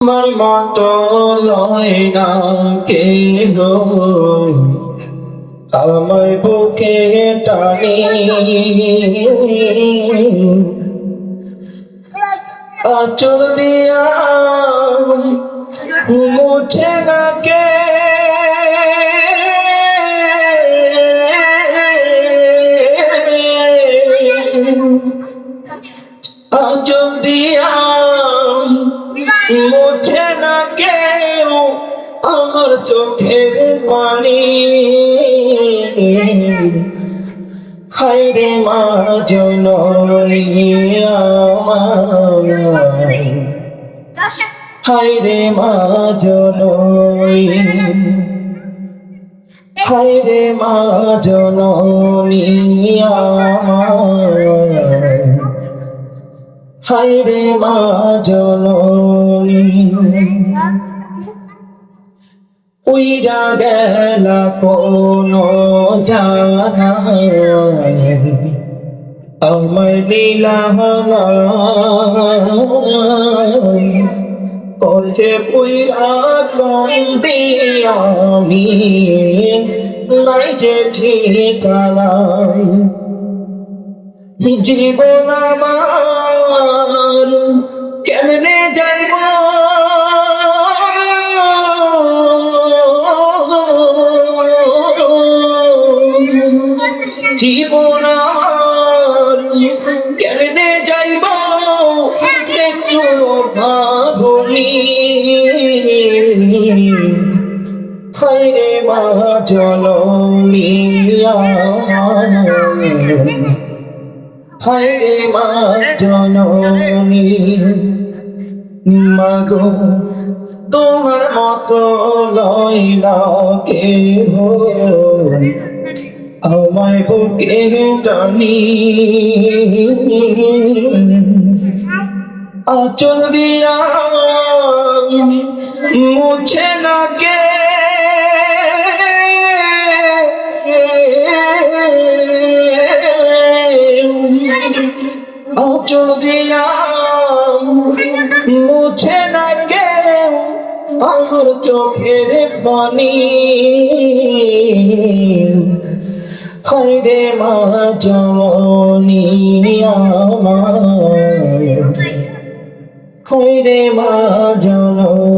আমার মতো লয় না কেহ আমায় বুকে টানি আঁচল দিয়া মুছে না কে আঁচল দিয়া মুছে না কেউ আমার চোখের পানি হায়রে মা জননী আমায় হায়রে মা জননী হায়রে মা জননী আমায় হায়রে মা জননী উইরা গেলা কোন জায়গায় আমায় লীলা বলছে পুইরা কান্দি আমি নাই যে ঠিকানা জীবন আমার কেমনে যাইব জীবন আমার কেমনে যাইব একটু ভাবনি হায়রে মা জননী হায়রে মা জননী মাগো তোমার মতো লয় না কেহ আমায় বুকে টানি আঁচল দিয়া মুছে না কে আঁচল দিয়া মুছে না কেউ আমার চোখের পানি হায়রে মা জননী আমায় হায়রে মা জননী।